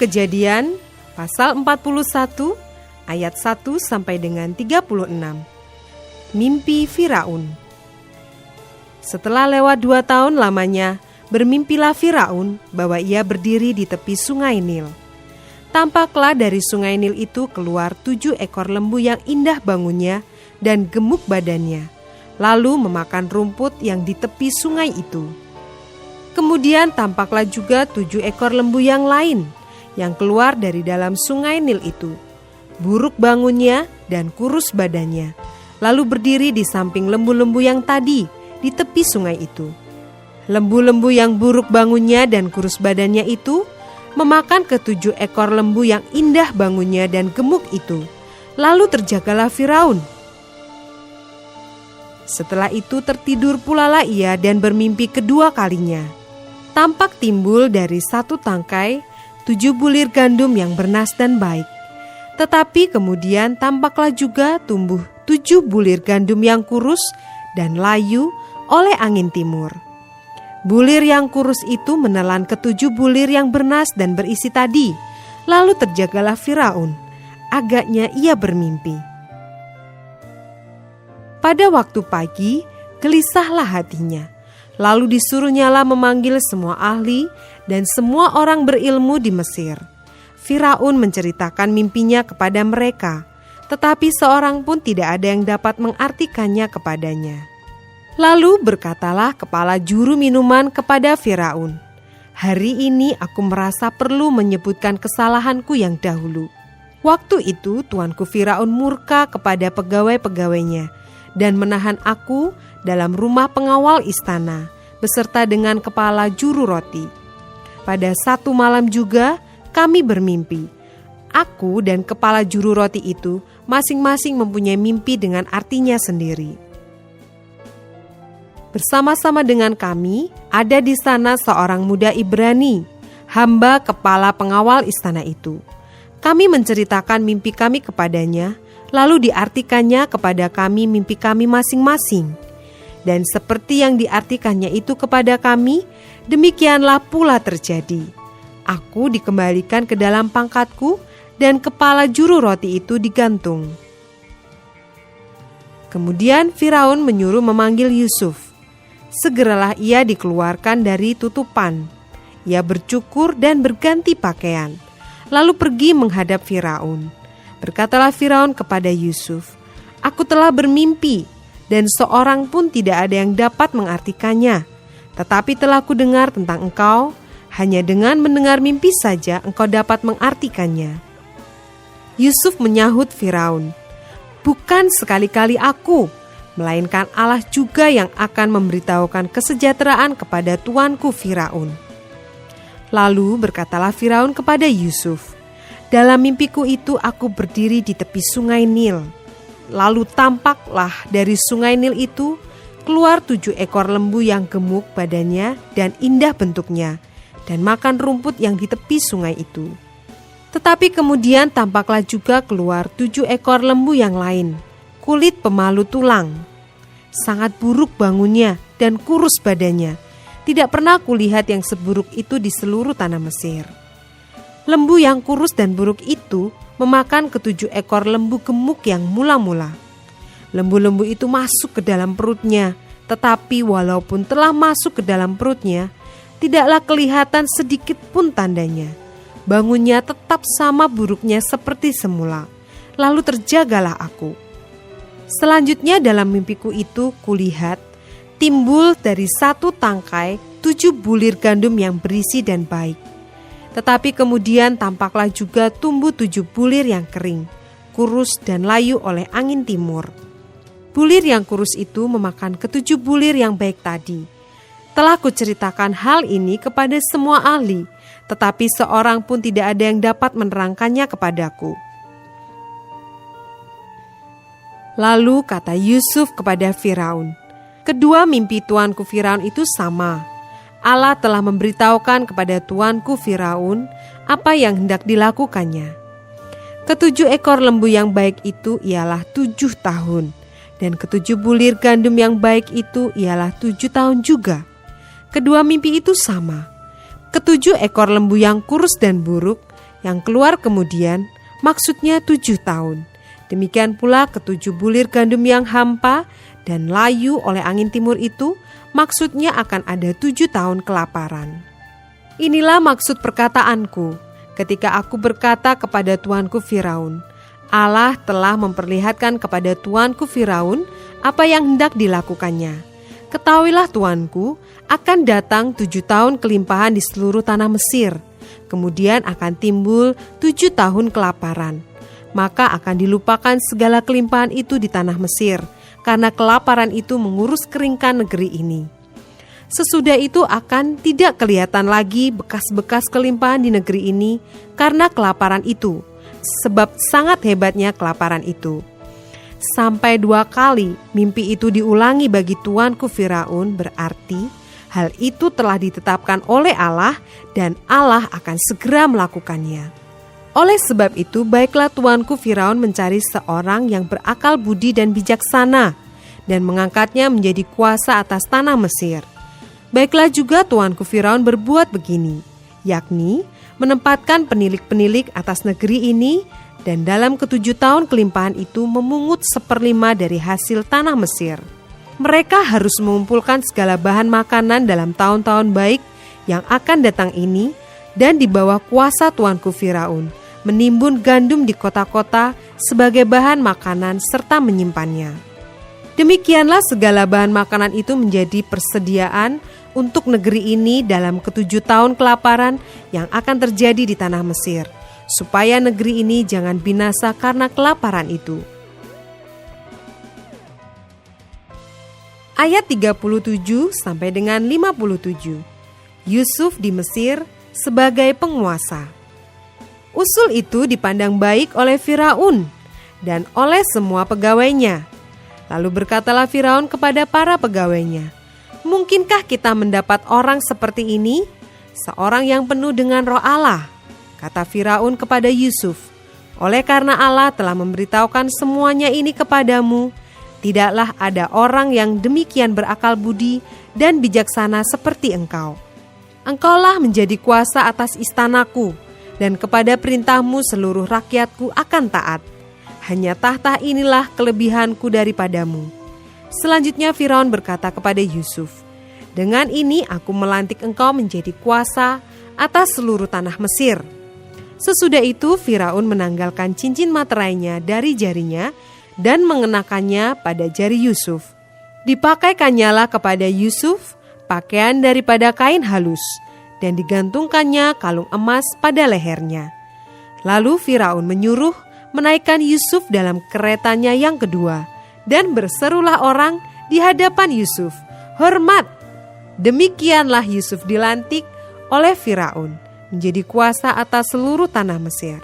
Kejadian pasal 41 ayat 1 sampai dengan 36. Mimpi Firaun. Setelah lewat 2 tahun lamanya, bermimpilah Firaun bahwa ia berdiri di tepi sungai Nil. Tampaklah dari sungai Nil itu keluar 7 ekor lembu yang indah bangunnya dan gemuk badannya, lalu memakan rumput yang di tepi sungai itu. Kemudian tampaklah juga 7 ekor lembu yang lain yang keluar dari dalam sungai Nil itu, buruk bangunnya dan kurus badannya, lalu berdiri di samping lembu-lembu yang tadi di tepi sungai itu. Lembu-lembu yang buruk bangunnya dan kurus badannya itu memakan ke-7 ekor lembu yang indah bangunnya dan gemuk itu, lalu terjagalah Firaun. Setelah itu tertidur pulalah ia dan bermimpi kedua kalinya. Tampak timbul dari satu tangkai 7 bulir gandum yang bernas dan baik. Tetapi kemudian tampaklah juga tumbuh 7 bulir gandum yang kurus dan layu oleh angin timur. Bulir yang kurus itu menelan ke-7 bulir yang bernas dan berisi tadi. Lalu terjagalah Firaun. Agaknya ia bermimpi. Pada waktu pagi, gelisahlah hatinya. Lalu disuruhnyalah memanggil semua ahli dan semua orang berilmu di Mesir. Firaun menceritakan mimpinya kepada mereka, tetapi seorang pun tidak ada yang dapat mengartikannya kepadanya. Lalu berkatalah kepala juru minuman kepada Firaun, "Hari ini aku merasa perlu menyebutkan kesalahanku yang dahulu." Waktu itu tuanku Firaun murka kepada pegawai-pegawainya dan menahan aku dalam rumah pengawal istana beserta dengan kepala juru roti. Pada satu malam juga kami bermimpi. Aku dan kepala juru roti itu masing-masing mempunyai mimpi dengan artinya sendiri. Bersama-sama dengan kami ada di sana seorang muda Ibrani, hamba kepala pengawal istana itu. Kami menceritakan mimpi kami kepadanya, lalu diartikannya kepada kami mimpi kami masing-masing. Dan seperti yang diartikannya itu kepada kami, demikianlah pula terjadi. Aku dikembalikan ke dalam pangkatku dan kepala juru roti itu digantung. Kemudian Firaun menyuruh memanggil Yusuf. Segeralah ia dikeluarkan dari tutupan. Ia bercukur dan berganti pakaian, lalu pergi menghadap Firaun. Berkatalah Firaun kepada Yusuf, "Aku telah bermimpi, dan seorang pun tidak ada yang dapat mengartikannya. Tetapi telah kudengar tentang engkau, hanya dengan mendengar mimpi saja engkau dapat mengartikannya." Yusuf menyahut Firaun, "Bukan sekali-kali aku, melainkan Allah juga yang akan memberitahukan kesejahteraan kepada tuanku Firaun." Lalu berkatalah Firaun kepada Yusuf, "Dalam mimpiku itu aku berdiri di tepi sungai Nil. Lalu tampaklah dari sungai Nil itu keluar 7 ekor lembu yang gemuk badannya dan indah bentuknya, dan makan rumput yang di tepi sungai itu. Tetapi kemudian tampaklah juga keluar 7 ekor lembu yang lain, kulit pemalu tulang. Sangat buruk bangunnya dan kurus badannya. Tidak pernah kulihat yang seburuk itu di seluruh tanah Mesir. Lembu yang kurus dan buruk itu memakan ke-7 ekor lembu gemuk yang mula-mula. Lembu-lembu itu masuk ke dalam perutnya, tetapi walaupun telah masuk ke dalam perutnya, tidaklah kelihatan sedikit pun tandanya. Bangunnya tetap sama buruknya seperti semula. Lalu terjagalah aku. Selanjutnya dalam mimpiku itu kulihat timbul dari satu tangkai 7 bulir gandum yang berisi dan baik. Tetapi kemudian tampaklah juga tumbuh 7 bulir yang kering, kurus dan layu oleh angin timur. Bulir yang kurus itu memakan ke-7 bulir yang baik tadi. Telah kuceritakan hal ini kepada semua ahli, tetapi seorang pun tidak ada yang dapat menerangkannya kepadaku. Lalu kata Yusuf kepada Firaun, "Kedua mimpi tuanku Firaun itu sama. Allah telah memberitahukan kepada tuanku Firaun apa yang hendak dilakukannya. Ke-7 ekor lembu yang baik itu ialah 7 tahun, dan ke-7 bulir gandum yang baik itu ialah 7 tahun juga. Kedua mimpi itu sama. Ke-7 ekor lembu yang kurus dan buruk Yang keluar kemudian maksudnya 7 tahun. Demikian pula ke-7 bulir gandum yang hampa dan layu oleh angin timur itu, maksudnya akan ada 7 tahun kelaparan. Inilah maksud perkataanku ketika aku berkata kepada tuanku Firaun, Allah telah memperlihatkan kepada tuanku Firaun apa yang hendak dilakukannya. Ketahuilah tuanku, akan datang 7 tahun kelimpahan di seluruh tanah Mesir. Kemudian akan timbul 7 tahun kelaparan. Maka akan dilupakan segala kelimpahan itu di tanah Mesir, karena kelaparan itu mengurus keringkan negeri ini. Sesudah itu akan tidak kelihatan lagi bekas-bekas kelimpahan di negeri ini karena kelaparan itu, sebab sangat hebatnya kelaparan itu. Sampai 2 kali mimpi itu diulangi bagi tuanku Firaun, berarti hal itu telah ditetapkan oleh Allah dan Allah akan segera melakukannya. Oleh sebab itu, baiklah tuanku Firaun mencari seorang yang berakal budi dan bijaksana dan mengangkatnya menjadi kuasa atas tanah Mesir. Baiklah juga tuanku Firaun berbuat begini, yakni menempatkan penilik-penilik atas negeri ini dan dalam ke-7 tahun kelimpahan itu memungut 1/5 dari hasil tanah Mesir. Mereka harus mengumpulkan segala bahan makanan dalam tahun-tahun baik yang akan datang ini dan di bawah kuasa tuanku Firaun, menimbun gandum di kota-kota sebagai bahan makanan serta menyimpannya. Demikianlah segala bahan makanan itu menjadi persediaan untuk negeri ini dalam ke-7 tahun kelaparan yang akan terjadi di tanah Mesir, supaya negeri ini jangan binasa karena kelaparan itu. Ayat 37 sampai dengan 57. Yusuf di Mesir sebagai penguasa. Usul itu dipandang baik oleh Firaun dan oleh semua pegawainya. Lalu berkatalah Firaun kepada para pegawainya, "Mungkinkah kita mendapat orang seperti ini, seorang yang penuh dengan roh Allah?" Kata Firaun kepada Yusuf, "Oleh karena Allah telah memberitahukan semuanya ini kepadamu, tidaklah ada orang yang demikian berakal budi dan bijaksana seperti engkau. Engkaulah menjadi kuasa atas istanaku, dan kepada perintahmu seluruh rakyatku akan taat. Hanya tahta inilah kelebihanku daripadamu." Selanjutnya Firaun berkata kepada Yusuf, "Dengan ini aku melantik engkau menjadi kuasa atas seluruh tanah Mesir." Sesudah itu Firaun menanggalkan cincin materainya dari jarinya dan mengenakannya pada jari Yusuf. Dipakai-kanyalah kepada Yusuf pakaian daripada kain halus dan digantungkannya kalung emas pada lehernya. Lalu Firaun menyuruh menaikkan Yusuf dalam keretanya yang kedua dan berserulah orang di hadapan Yusuf, "Hormat!" Demikianlah Yusuf dilantik oleh Firaun menjadi kuasa atas seluruh tanah Mesir.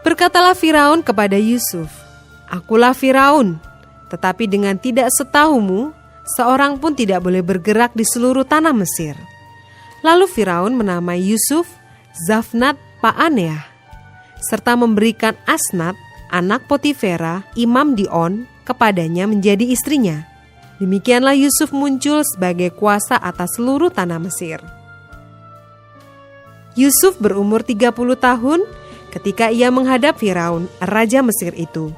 Berkatalah Firaun kepada Yusuf, "Akulah Firaun, tetapi dengan tidak setahumu, seorang pun tidak boleh bergerak di seluruh tanah Mesir." Lalu Firaun menamai Yusuf Zafnat Paaneah, serta memberikan Asnat, anak Potifera, imam di On, kepadanya menjadi istrinya. Demikianlah Yusuf muncul sebagai kuasa atas seluruh tanah Mesir. Yusuf berumur 30 tahun ketika ia menghadap Firaun, raja Mesir itu.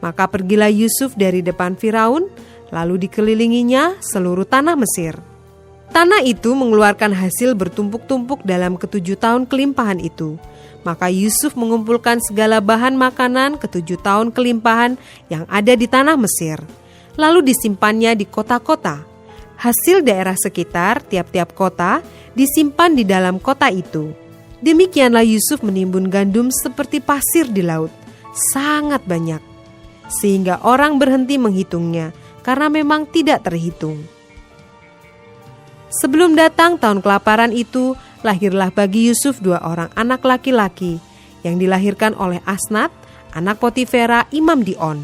Maka pergilah Yusuf dari depan Firaun, lalu dikelilinginya seluruh tanah Mesir. Tanah itu mengeluarkan hasil bertumpuk-tumpuk dalam ke-7 tahun kelimpahan itu. Maka Yusuf mengumpulkan segala bahan makanan ke-7 tahun kelimpahan yang ada di tanah Mesir, lalu disimpannya di kota-kota. Hasil daerah sekitar tiap-tiap kota disimpan di dalam kota itu. Demikianlah Yusuf menimbun gandum seperti pasir di laut, sangat banyak, sehingga orang berhenti menghitungnya karena memang tidak terhitung. Sebelum datang tahun kelaparan itu, lahirlah bagi Yusuf 2 orang anak laki-laki yang dilahirkan oleh Asnat, anak Potifera, imam di On.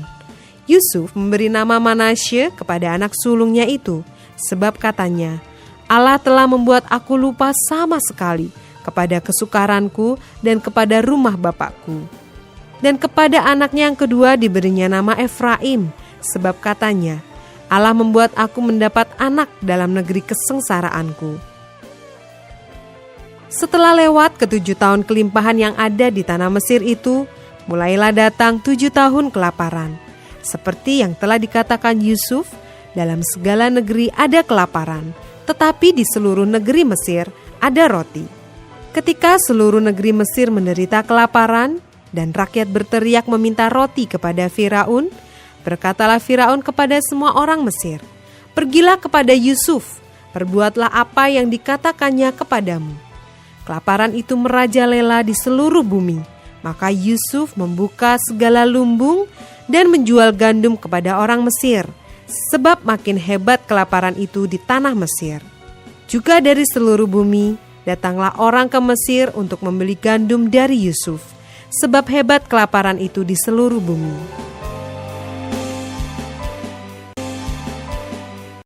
Yusuf memberi nama Manasye kepada anak sulungnya itu, sebab katanya, "Allah telah membuat aku lupa sama sekali kepada kesukaranku dan kepada rumah bapakku." Dan kepada anaknya yang kedua diberinya nama Efraim, sebab katanya, "Allah membuat aku mendapat anak dalam negeri kesengsaraanku." Setelah lewat ke-7 tahun kelimpahan yang ada di tanah Mesir itu, mulailah datang 7 tahun kelaparan. Seperti yang telah dikatakan Yusuf, dalam segala negeri ada kelaparan, tetapi di seluruh negeri Mesir ada roti. Ketika seluruh negeri Mesir menderita kelaparan dan rakyat berteriak meminta roti kepada Firaun, berkatalah Firaun kepada semua orang Mesir, "Pergilah kepada Yusuf, perbuatlah apa yang dikatakannya kepadamu." Kelaparan itu merajalela di seluruh bumi. Maka Yusuf membuka segala lumbung dan menjual gandum kepada orang Mesir, sebab makin hebat kelaparan itu di tanah Mesir. Juga dari seluruh bumi datanglah orang ke Mesir untuk membeli gandum dari Yusuf, sebab hebat kelaparan itu di seluruh bumi.